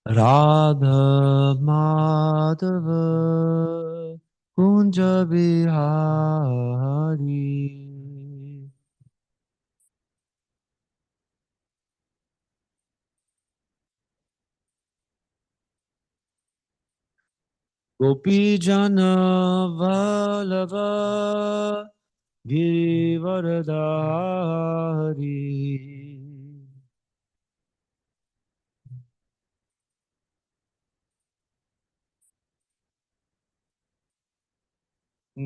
Radha Madhava Kunja Bihari. Gopi Jana Vallabha Girivaradari.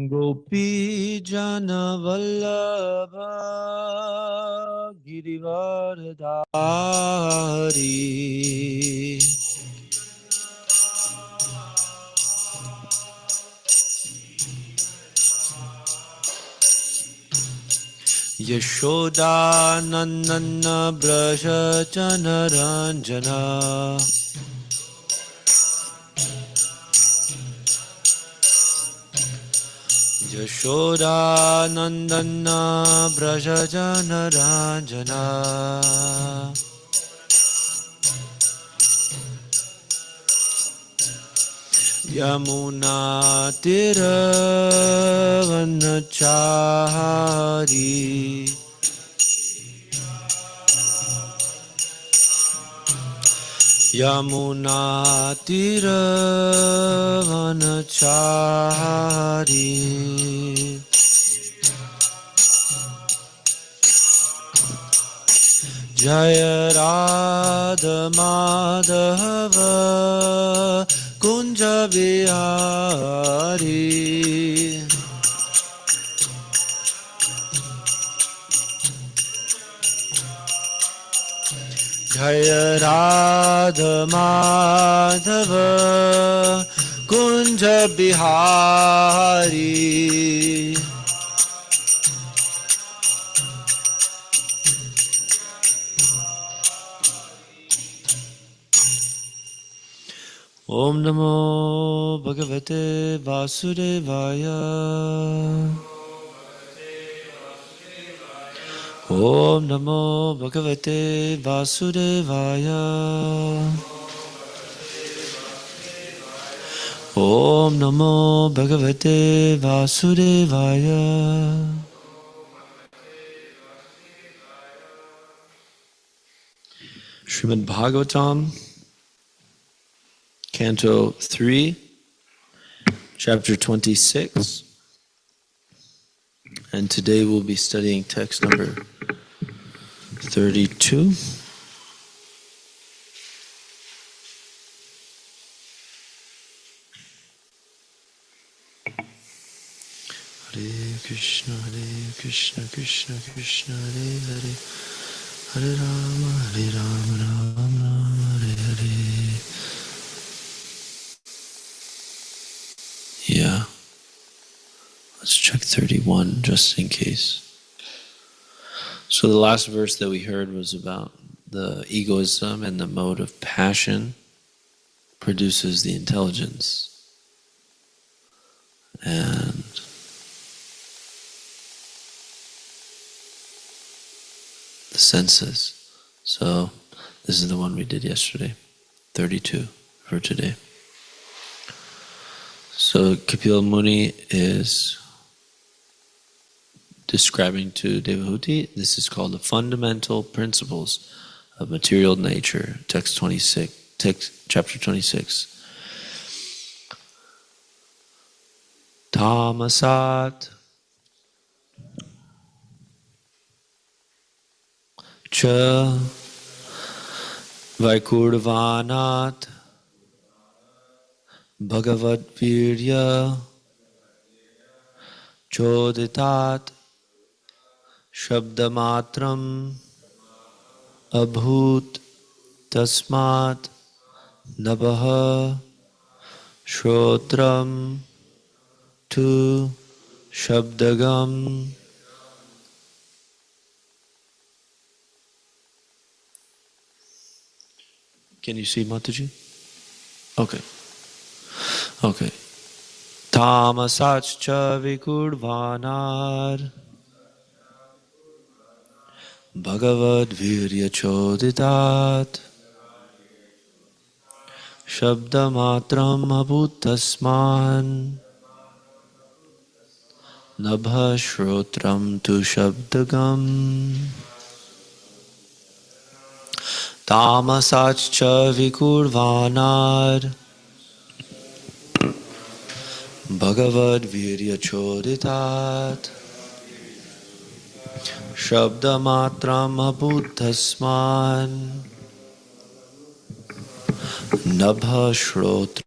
Gopi Jana Vallabha Girivaradari. Yashoda Nandana Braja Jana Ranjana. Yashoda Nandana Braja Jana Ranjana. Yamuna Tiravanachari. Yamuna Tiravanachari. Jaya Radha Madhava Kunja Bihari. Jaya Radha Madhava Kunja Bihari. Om Namo Bhagavate Vasudevaya. Om Namo Bhagavate Vasudevaya. Om Namo Bhagavate Vasudevaya. Srimad Bhagavatam, Canto 3, Chapter 26. And today we'll be studying text number 32. Hare Krishna, Krishna Krishna, Hare Hare, Hare Rama, Rama Hare Hare. Yeah, let's check 31 just in case. So the last verse that we heard was about the egoism and the mode of passion produces the intelligence. And the senses. So this is the one we did yesterday, 32 for today. So Kapil Muni is describing to Devahuti, this is called the fundamental principles of material nature, chapter 26. Tamasat cha Vaikurvanat Bhagavad Virya Choditat Shabdamatram Abhut Tasmat Nabaha Shrotram Tu Shabdagam. Can you see, Mataji? Okay. Tamasachcha Vikurvanar Bhagavad Virya Choditat Shabdamatram abhutasman Nabha shrotram tu shabdagam Tamasachcha vikurvanar Bhagavad virya choditat Shabdamatram abhutasman Nabha shrotra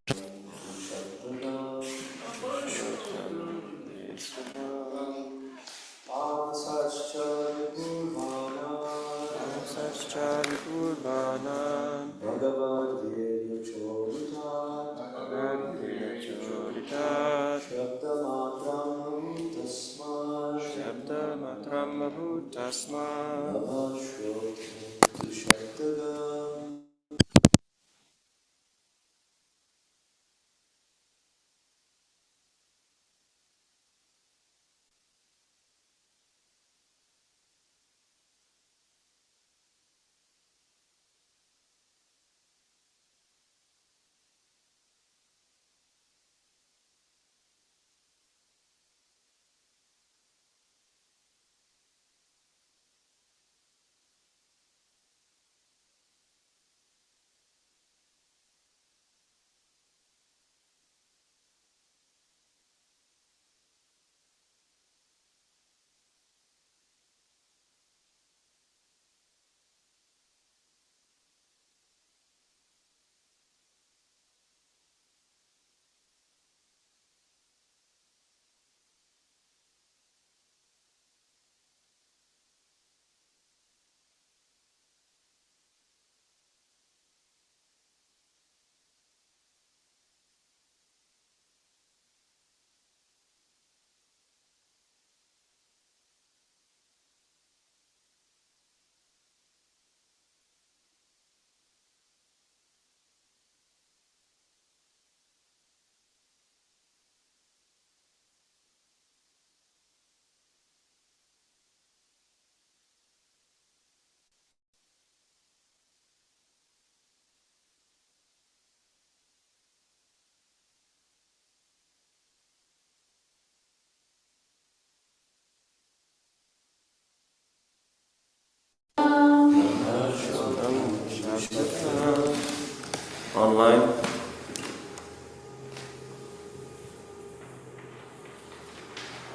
online.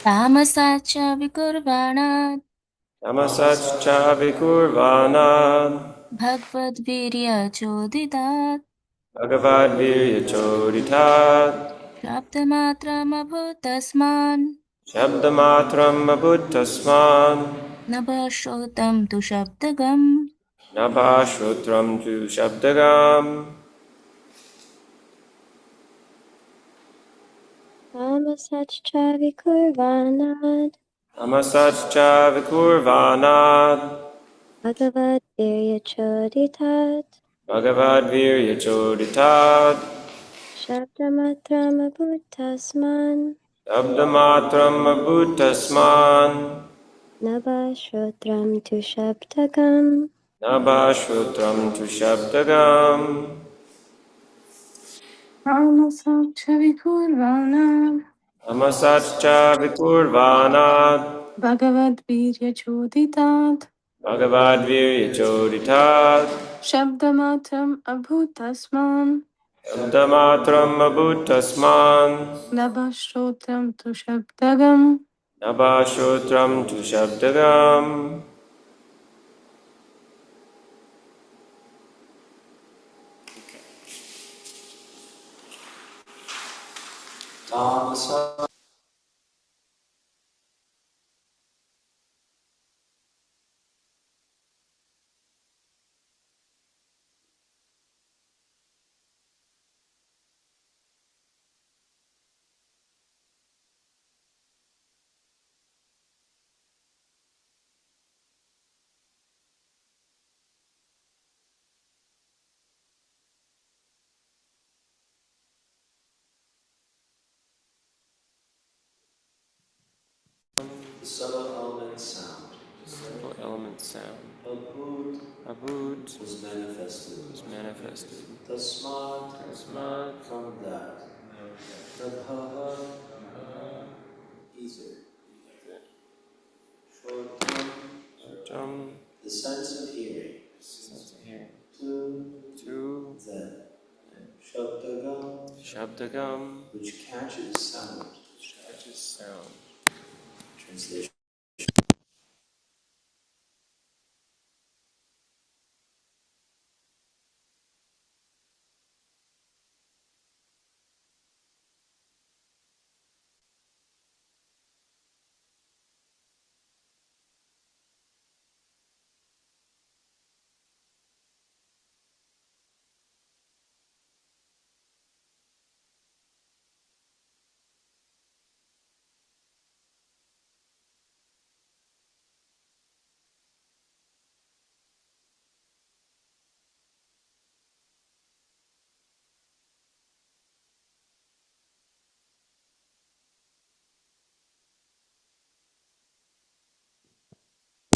Tamasacha vikurvana Tamasaccha vikurvana Bhagavad virya choditat Bhagavad virya choditat Shabdamatram abhutasman Shabdamatram abhuttasman Nabhashrotam tu shabdagam Nabhashrutram tu shabdagam Tamasachcha vikurvanad Tamasaccha vikurvana Bhagavad choditat Bhagavad virya choditat Shabdamatram abhutasman Shabdamatram abhuttasman Nabhashrotram tu shabdagam Nabhashrutram tu shabdagam Tamasacha vikurvana Tamasaccha vikurvana Bhagavad virya choditat Bhagavad virya choditat Shabdamatram abhutasman Shabdamatram abhuttasman Nabhashrotam tu shabdagam Nabhashrutram tu shabdagam subtle element sound. Simple element sound. Abhut Abhut was manifested. was manifested. Tasmat, Tasmat from that. Tabhaha, ether. Shrotam, Shrotam, the sense of hearing. sense of hearing. To then. Shabdagam, Shabdagam, which catches sound. which catches sound. Translation.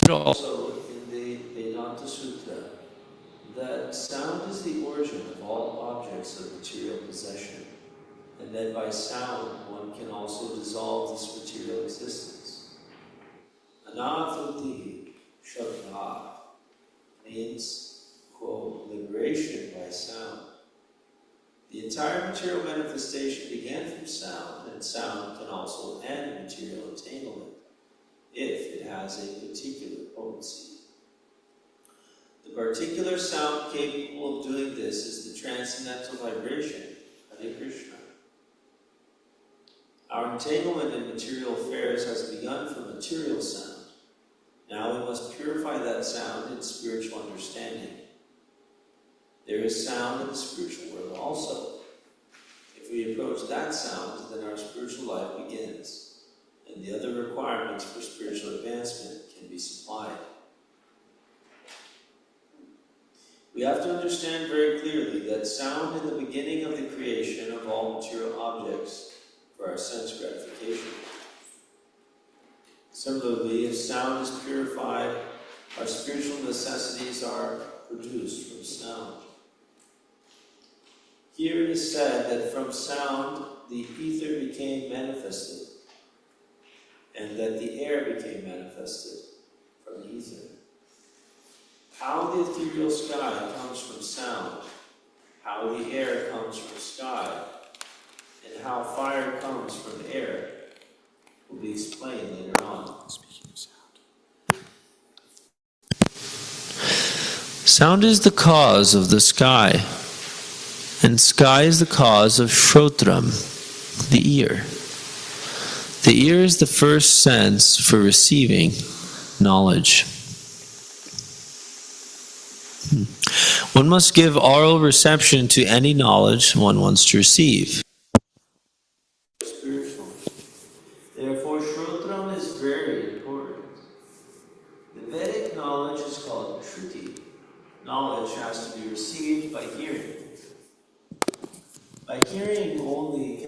Also in the Vedanta Sutra that sound is the origin of all objects of material possession, and that by sound one can also dissolve this material existence. Anathuti Shabda means, quote, liberation by sound. The entire material manifestation began from sound, and sound can also end material entanglement if it has a particular potency. The particular sound capable of doing this is the transcendental vibration, Hare Krishna. Our entanglement in material affairs has begun from material sound. Now we must purify that sound in spiritual understanding. There is sound in the spiritual world also. If we approach that sound, then our spiritual life begins, and the other requirements for spiritual advancement can be supplied. We have to understand very clearly that sound in the beginning of the creation of all material objects for our sense gratification. Similarly, if sound is purified, our spiritual necessities are produced from sound. Here it is said that from sound the ether became manifested, and that the air became manifested from the ether. How the ethereal sky comes from sound, how the air comes from sky, and how fire comes from air will be explained later on. Speaking of sound is the cause of the sky, and sky is the cause of Shrotram, the ear. The ear is the first sense for receiving knowledge. One must give oral reception to any knowledge one wants to receive. Spiritual. Therefore, Shrotram is very important. The Vedic knowledge is called Shruti. Knowledge has to be received by hearing. By hearing only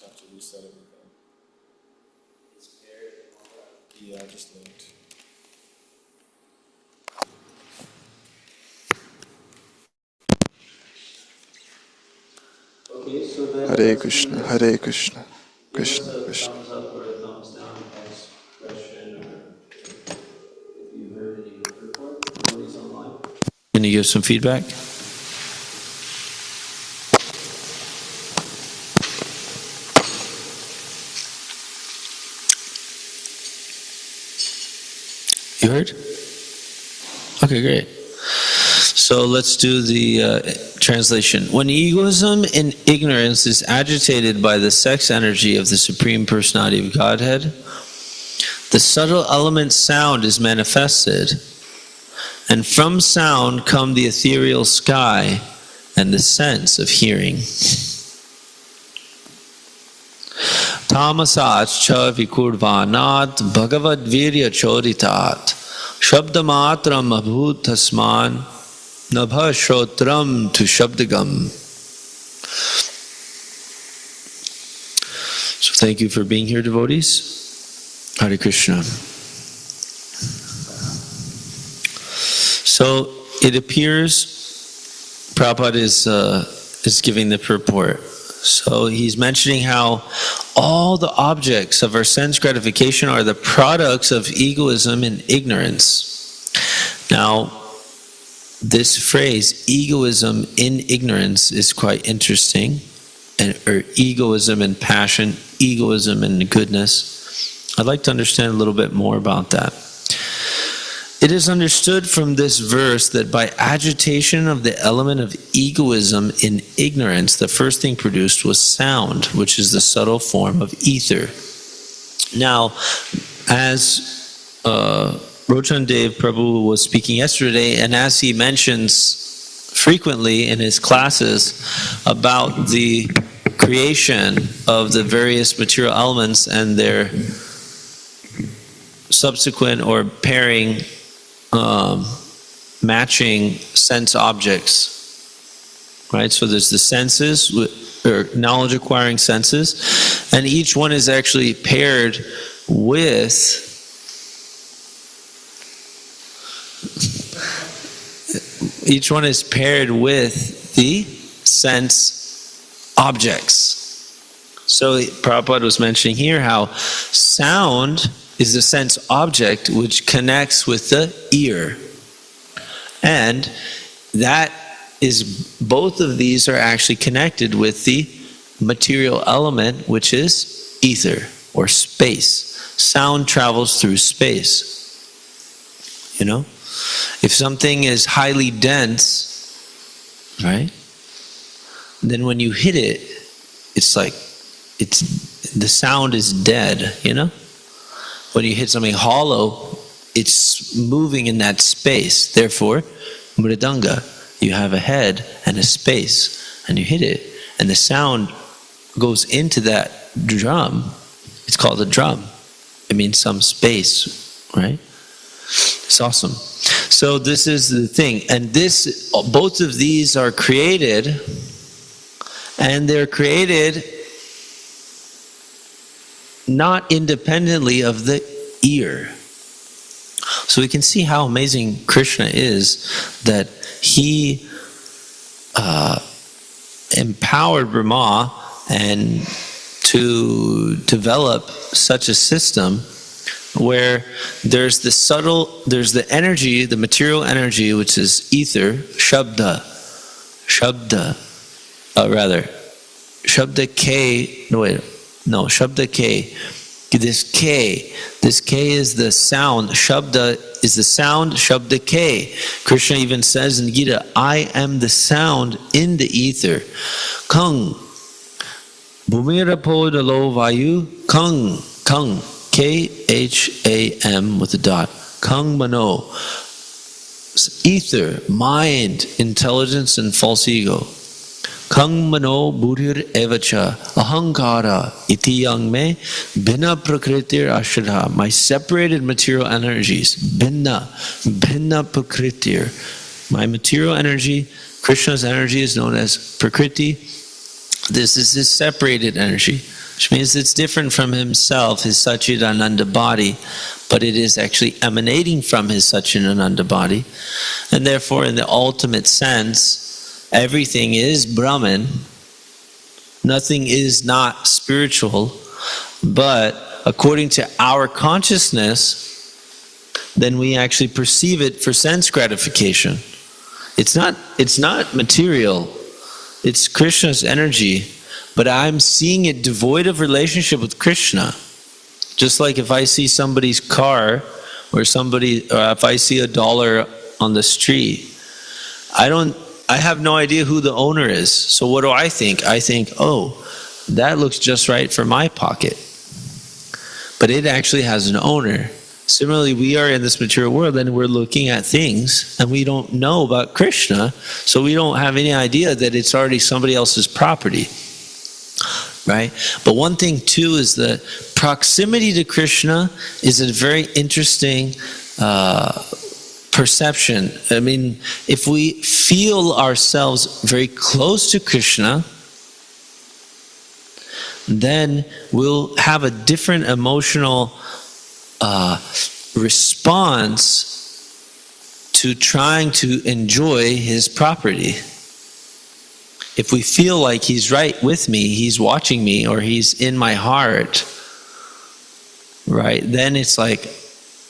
have to reset everything. Yeah, I just looked. Okay, so then Hare Krishna, Hare Krishna, Krishna give us a Krishna. thumbs up or a thumbs down, ask question, or if you heard any good report. Nobody's online. Can you give some feedback? You heard? Okay, great. So let's do the translation. When egoism and ignorance is agitated by the sex energy of the Supreme Personality of Godhead, the subtle element sound is manifested, and from sound come the ethereal sky and the sense of hearing. Tamasat cha vikurvanat Bhagavad virya choditat Shabdamatram abhutasman Nabha Shrotram tu Shabdagam. So thank you for being here, devotees. Hare Krishna. So it appears Prabhupada is giving the purport. So he's mentioning how all the objects of our sense gratification are the products of egoism and ignorance. Now, this phrase, egoism in ignorance, is quite interesting. Or egoism and passion, egoism and goodness. I'd like to understand a little bit more about that. It is understood from this verse that by agitation of the element of egoism in ignorance, the first thing produced was sound, which is the subtle form of ether. Now, as Rochan Dev Prabhu was speaking yesterday, and as he mentions frequently in his classes about the creation of the various material elements and their subsequent or pairing matching sense objects, right? So there's the senses, or knowledge acquiring senses, and each one is actually paired with the sense objects. So Prabhupada was mentioning here how sound is the sense object which connects with the ear. And that is, both of these are actually connected with the material element, which is ether or space. Sound travels through space. You know? If something is highly dense, right? Then when you hit it, it's like, the sound is dead, you know? When you hit something hollow, it's moving in that space. Therefore, mridanga, you have a head and a space, and you hit it, and the sound goes into that drum. It's called a drum. It means some space, right? It's awesome. So this is the thing, and both of these are created, and they're created not independently of the ear. So we can see how amazing Krishna is, that he empowered Brahma and to develop such a system where there's the energy, the material energy, which is ether, shabda K. This K is the sound. Shabda is the sound. Shabda K. Krishna even says in Gita, I am the sound in the ether. Kang. Bhumirapo dalo vayu. Kang. Kham with a dot. Kang mano. Ether, mind, intelligence, and false ego. Kang mano buddhir evacha ahankara iti yang me bina prakritir ashadha. My separated material energies, bina prakritir. My material energy, Krishna's energy, is known as prakriti. This is his separated energy. which means it's different from himself, his Satchidananda body, but it is actually emanating from his Satchidananda body. And therefore, in the ultimate sense, everything is Brahman. Nothing is not spiritual, but according to our consciousness, then we actually perceive it for sense gratification. It's not material. It's Krishna's energy, but I'm seeing it devoid of relationship with Krishna. Just like if I see somebody's car or if I see $1 on the street, I have no idea who the owner is. So what do I think? I think, oh, that looks just right for my pocket. But it actually has an owner. Similarly, we are in this material world and we're looking at things and we don't know about Krishna, so we don't have any idea that it's already somebody else's property. Right? But one thing too is that proximity to Krishna is a very interesting perception. I mean, if we feel ourselves very close to Krishna, then we'll have a different emotional response to trying to enjoy his property. If we feel like he's right with me, he's watching me, or he's in my heart, right, then it's like,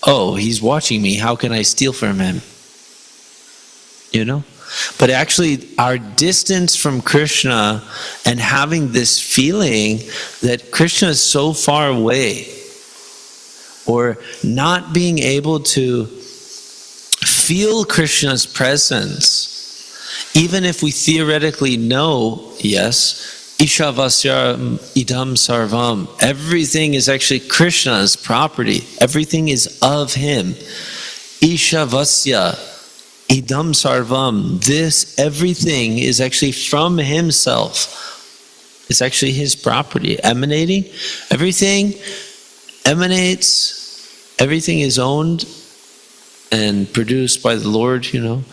oh, he's watching me, how can I steal from him? You know? But actually, our distance from Krishna and having this feeling that Krishna is so far away, or not being able to feel Krishna's presence, even if we theoretically know, yes, Ishavasya idam sarvam, everything is actually Krishna's property, everything is of him. Ishavasya idam sarvam, this everything is actually from himself. It's actually his property, emanating. Everything emanates, everything is owned and produced by the Lord, you know,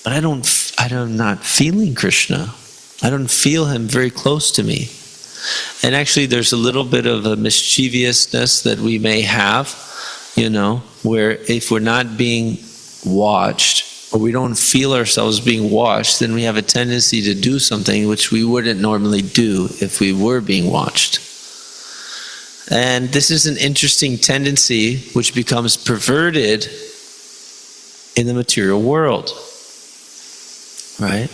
but I'm not feeling Krishna. I don't feel him very close to me. And actually there's a little bit of a mischievousness that we may have, you know, where if we're not being watched, or we don't feel ourselves being watched, then we have a tendency to do something which we wouldn't normally do if we were being watched. And this is an interesting tendency which becomes perverted in the material world. Right?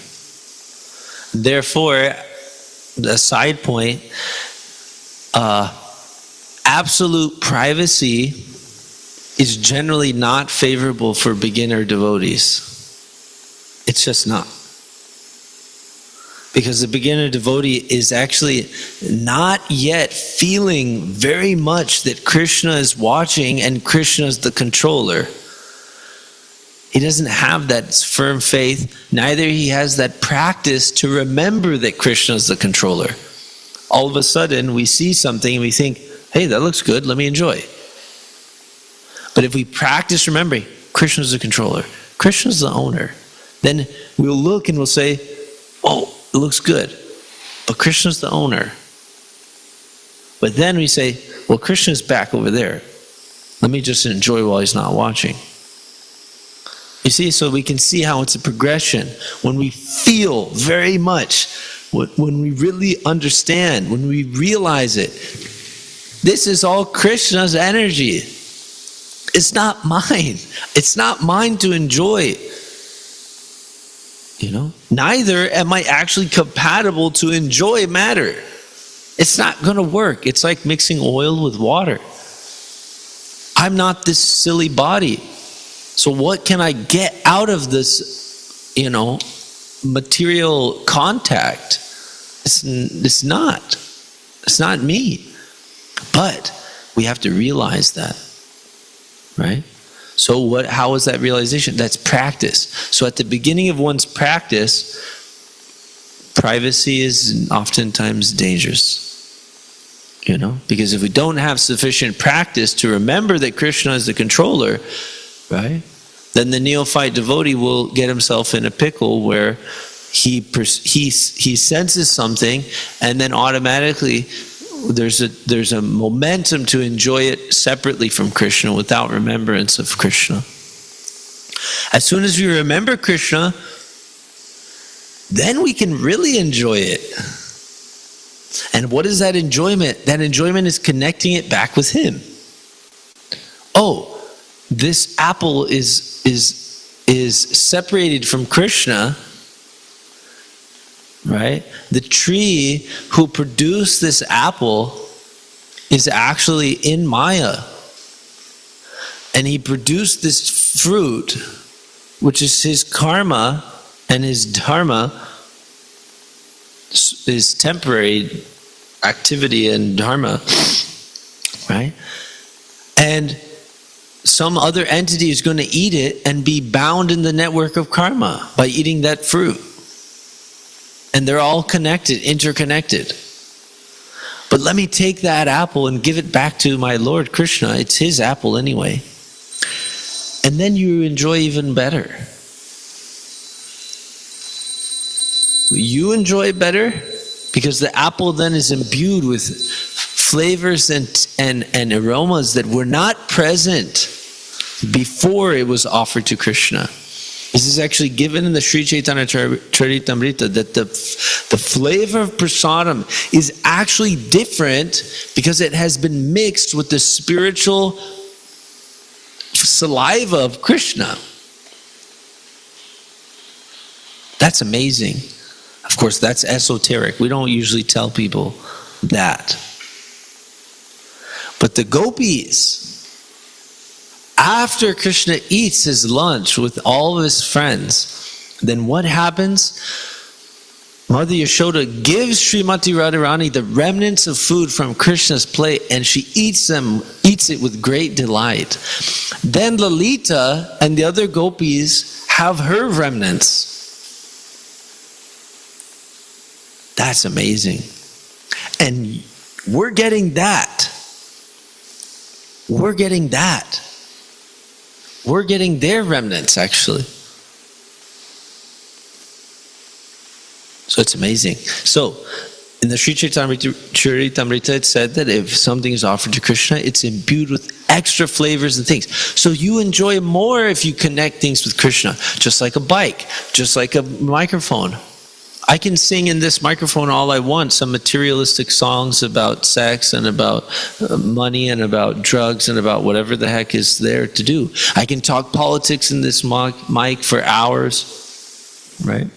Therefore, the side point, absolute privacy is generally not favorable for beginner devotees. It's just not. Because the beginner devotee is actually not yet feeling very much that Krishna is watching and Krishna is the controller. He doesn't have that firm faith, neither he has that practice to remember that Krishna is the controller. All of a sudden we see something and we think, hey, that looks good, let me enjoy. But if we practice remembering, Krishna is the controller, Krishna is the owner, then we'll look and we'll say, oh, it looks good, but Krishna's the owner. But then we say, well, Krishna's back over there. Let me just enjoy while he's not watching. You see, so we can see how it's a progression. When we feel very much, when we really understand, when we realize it, this is all Krishna's energy. It's not mine. It's not mine to enjoy. You know, neither am I actually compatible to enjoy matter. It's not going to work. It's like mixing oil with water. I'm not this silly body. So what can I get out of this, you know, material contact? It's not me. But we have to realize that, right? So how is that realization? That's practice. So at the beginning of one's practice, privacy is oftentimes dangerous, you know? Because if we don't have sufficient practice to remember that Krishna is the controller, right, then the neophyte devotee will get himself in a pickle where he senses something, and then automatically there's a momentum to enjoy it separately from Krishna without remembrance of Krishna. As soon as we remember Krishna, then we can really enjoy it. And what is that enjoyment? That enjoyment is connecting it back with Him. Oh, this apple is separated from Krishna, right? The tree who produced this apple is actually in Maya. And he produced this fruit, which is his karma and his dharma, his temporary activity and dharma, right? And some other entity is going to eat it and be bound in the network of karma by eating that fruit. And they're all connected, interconnected. But let me take that apple and give it back to my Lord Krishna. It's his apple anyway. And then you enjoy even better. You enjoy better because the apple then is imbued with flavors and aromas that were not present before it was offered to Krishna. This is actually given in the Sri Chaitanya Charitamrita, that the flavor of prasadam is actually different because it has been mixed with the spiritual saliva of Krishna. That's amazing. Of course, that's esoteric. We don't usually tell people that. But the gopis, after Krishna eats his lunch with all of his friends, then what happens? Mother Yashoda gives Srimati Radharani the remnants of food from Krishna's plate, and she eats it with great delight. Then Lalita and the other gopis have her remnants. That's amazing. And we're getting that. We're getting that. We're getting their remnants, actually. So it's amazing. So, in the Sri Chaitanya Charitamrita, it said that if something is offered to Krishna, it's imbued with extra flavors and things. So you enjoy more if you connect things with Krishna. Just like a bike, just like a microphone. I can sing in this microphone all I want, some materialistic songs about sex and about money and about drugs and about whatever the heck is there to do. I can talk politics in this mic for hours, right?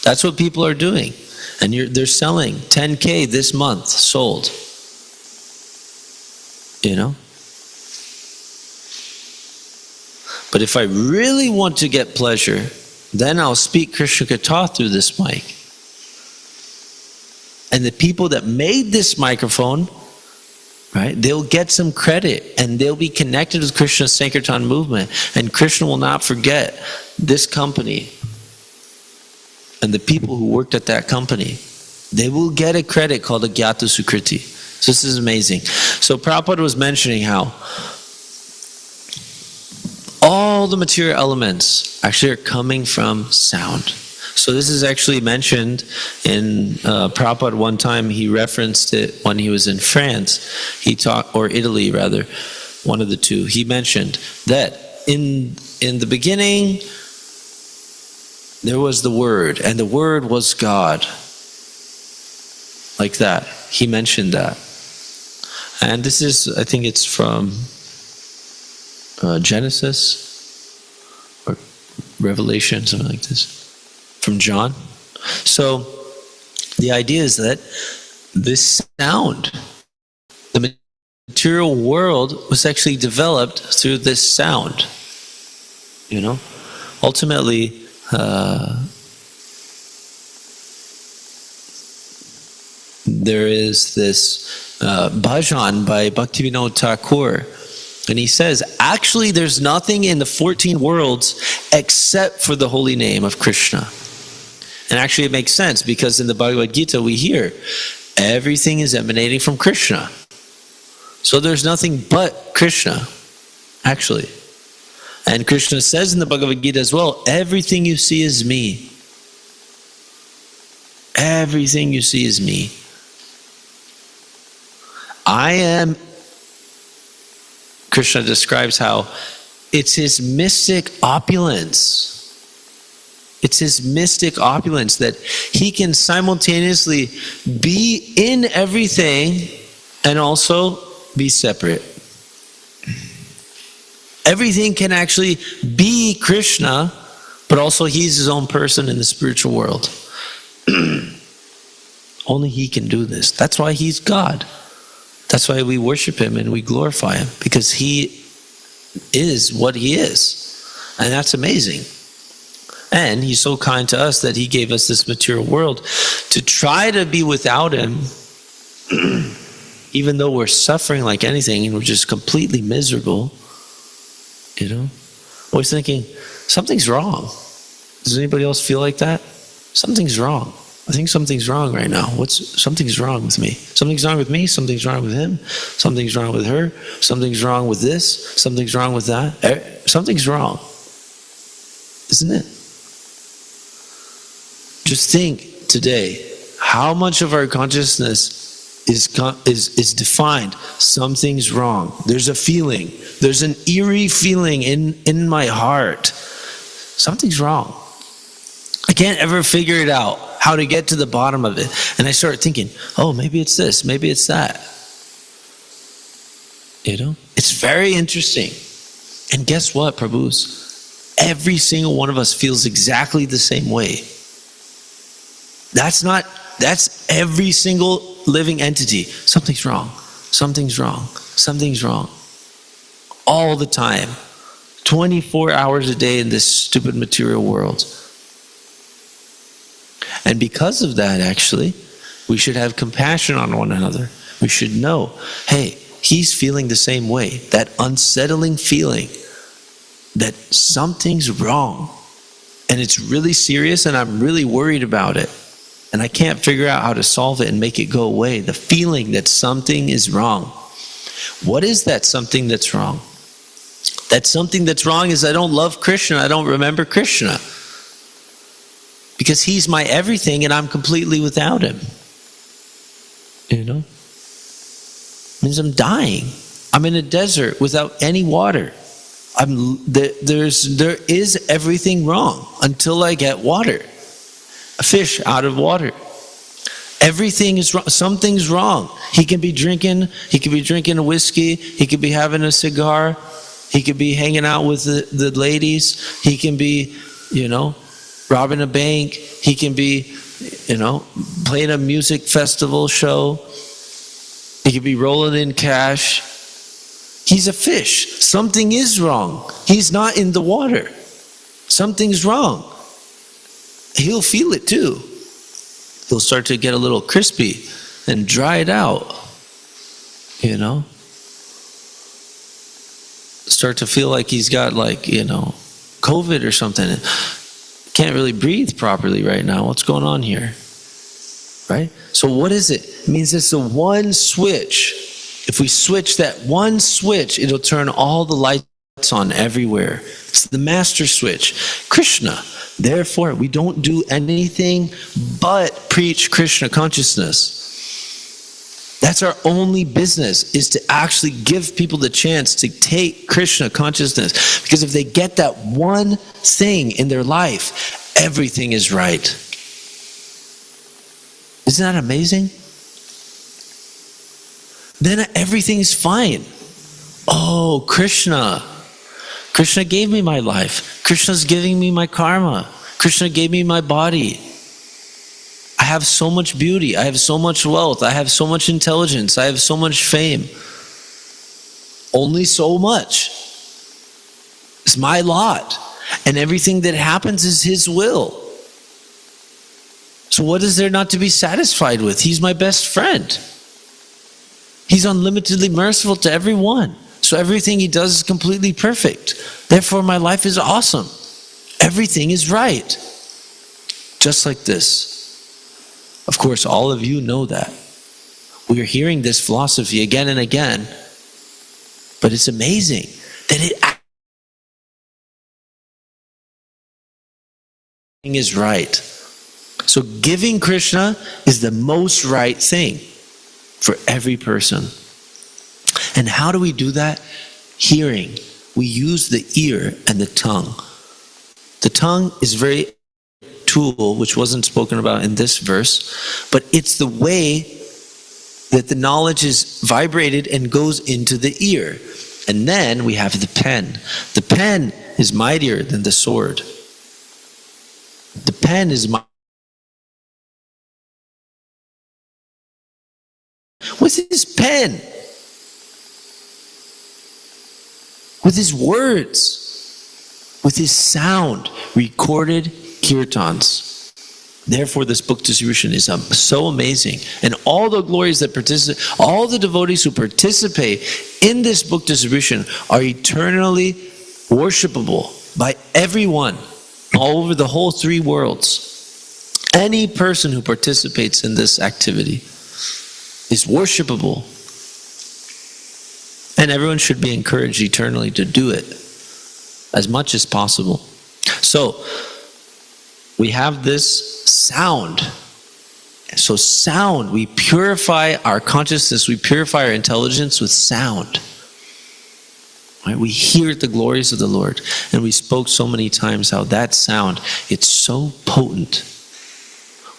That's what people are doing. And they're selling 10K this month, sold. You know? But if I really want to get pleasure, then I'll speak Krishna Katha through this mic. And the people that made this microphone, right, they'll get some credit and they'll be connected with Krishna's Sankirtan movement. And Krishna will not forget this company and the people who worked at that company. They will get a credit called a Gyata Sukriti. So this is amazing. So Prabhupada was mentioning how all the material elements actually are coming from sound. So this is actually mentioned in Prabhupada one time. He referenced it when he was in France. He taught, or Italy rather, one of the two. He mentioned that in the beginning there was the Word, and the Word was God. Like that. He mentioned that. And this is, I think it's from Genesis or Revelation, something like this, from John. So the idea is that this sound, the material world, was actually developed through this sound. You know, ultimately, there is this bhajan by Bhaktivinoda Thakur. And he says, actually, there's nothing in the 14 worlds except for the holy name of Krishna. And actually, it makes sense because in the Bhagavad Gita, we hear everything is emanating from Krishna. So there's nothing but Krishna, actually. And Krishna says in the Bhagavad Gita as well, everything you see is me. Everything you see is me. I am, Krishna describes how it's his mystic opulence. It's his mystic opulence that he can simultaneously be in everything and also be separate. Everything can actually be Krishna, but also he's his own person in the spiritual world. Only he can do this. That's why he's God. That's why we worship him and we glorify him, because he is what he is. And that's amazing. And he's so kind to us that he gave us this material world to try to be without him, even though we're suffering like anything and we're just completely miserable. You know, always thinking something's wrong. Does anybody else feel like that? Something's wrong. I think something's wrong right now. Something's wrong with me? Something's wrong with me. Something's wrong with him. Something's wrong with her. Something's wrong with this. Something's wrong with that. Something's wrong, isn't it? Just think today, how much of our consciousness is defined? Something's wrong. There's a feeling. There's an eerie feeling in my heart. Something's wrong. I can't ever figure it out, how to get to the bottom of it. And I start thinking, oh, maybe it's this, maybe it's that. You know? It's very interesting. And guess what, Prabhus? Every single one of us feels exactly the same way. That's every single living entity. Something's wrong. Something's wrong. Something's wrong. All the time. 24 hours a day in this stupid material world. And because of that, actually, we should have compassion on one another. We should know, hey, he's feeling the same way. That unsettling feeling that something's wrong. And it's really serious and I'm really worried about it. And I can't figure out how to solve it and make it go away. The feeling that something is wrong. What is that something that's wrong? That something that's wrong is I don't love Krishna. I don't remember Krishna. Because he's my everything and I'm completely without him. You know? It means I'm dying. I'm in a desert without any water. There is everything wrong until I get water. A fish out of water. Everything is wrong. Something's wrong. He can be drinking a whiskey. He could be having a cigar. He could be hanging out with the ladies. He can be, robbing a bank. He can be, playing a music festival show. He could be rolling in cash. He's a fish. Something is wrong. He's not in the water. Something's wrong. He'll feel it too. He'll start to get a little crispy and dry it out. Start to feel like he's got COVID or something. Can't really breathe properly right now. What's going on here? Right? So what is it? It means it's the one switch. If we switch that one switch, it'll turn all the lights on everywhere. It's the master switch. Krishna. Therefore, we don't do anything but preach Krishna consciousness. That's our only business, is to actually give people the chance to take Krishna consciousness. Because if they get that one thing in their life, everything is right. Isn't that amazing? Then everything's fine. Oh, Krishna. Krishna gave me my life. Krishna's giving me my karma. Krishna gave me my body. I have so much beauty. I have so much wealth. I have so much intelligence. I have so much fame. Only so much. It's my lot. And everything that happens is his will. So what is there not to be satisfied with? He's my best friend. He's unlimitedly merciful to everyone. So everything he does is completely perfect. Therefore, my life is awesome. Everything is right. Just like this. Of course, all of you know that. We are hearing this philosophy again and again. But it's amazing that it is right. So giving Krishna is the most right thing for every person. And how do we do that? Hearing. We use the ear and the tongue. The tongue is very tool, which wasn't spoken about in this verse, but it's the way that the knowledge is vibrated and goes into the ear. And then we have the pen. The pen is mightier than the sword. The pen is with his pen, with his words, with his sound, recorded kirtans. Therefore, this book distribution is so amazing. And all the glories that participate, all the devotees who participate in this book distribution are eternally worshipable by everyone all over the whole three worlds. Any person who participates in this activity is worshipable. And everyone should be encouraged eternally to do it as much as possible. So, we have this sound. So sound, we purify our consciousness, we purify our intelligence with sound. Right? We hear the glories of the Lord. And we spoke so many times how that sound, it's so potent.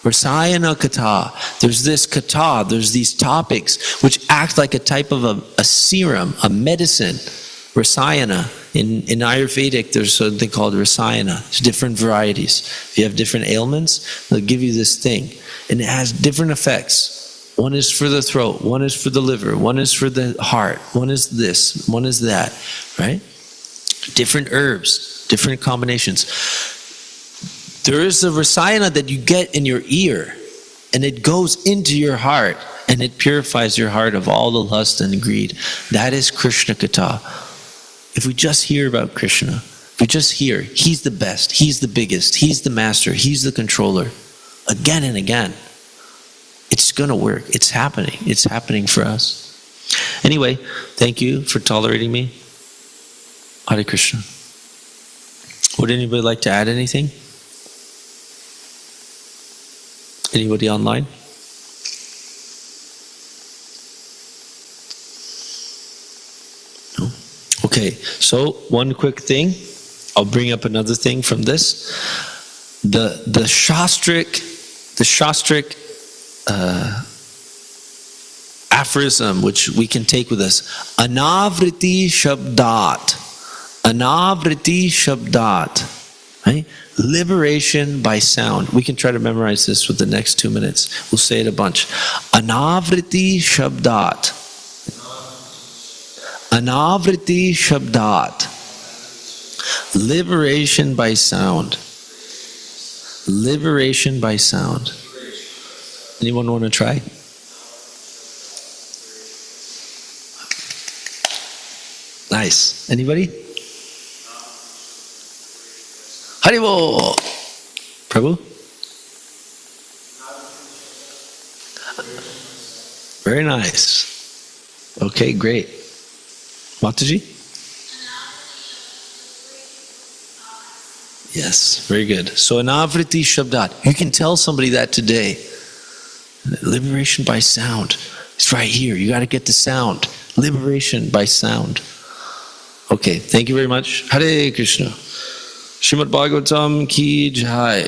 Rasayana kata, there's this kata, there's these topics which act like a type of a serum, a medicine. Rasayana. In Ayurvedic, there's something called rasayana. There's different varieties. If you have different ailments, they'll give you this thing. And it has different effects. One is for the throat, one is for the liver, one is for the heart, one is this, one is that, right? Different herbs, different combinations. There is a rasayana that you get in your ear, and it goes into your heart, and it purifies your heart of all the lust and greed. That is Krishna Kata. If we just hear about Krishna, if we just hear, he's the best, he's the biggest, he's the master, he's the controller, again and again, it's going to work. It's happening for us. Anyway, thank you for tolerating me. Hare Krishna. Would anybody like to add anything? Anybody online? No? Okay, so one quick thing. I'll bring up another thing from this. The Shastric aphorism, which we can take with us. Anavriti Shabdat. Anavriti Shabdat. Right? Liberation by sound. We can try to memorize this with the next 2 minutes. We'll say it a bunch. Anavriti Shabdat. Anavriti Shabdat. Liberation by sound. Liberation by sound. Anyone want to try? Nice. Anybody? Haribo! Prabhu? Very nice. Okay, great. Mataji? Yes, very good. So anavriti shabdat. You can tell somebody that today. Liberation by sound. It's right here. You got to get the sound. Liberation by sound. Okay, thank you very much. Hare Krishna. Srimad Bhagavatam ki jai.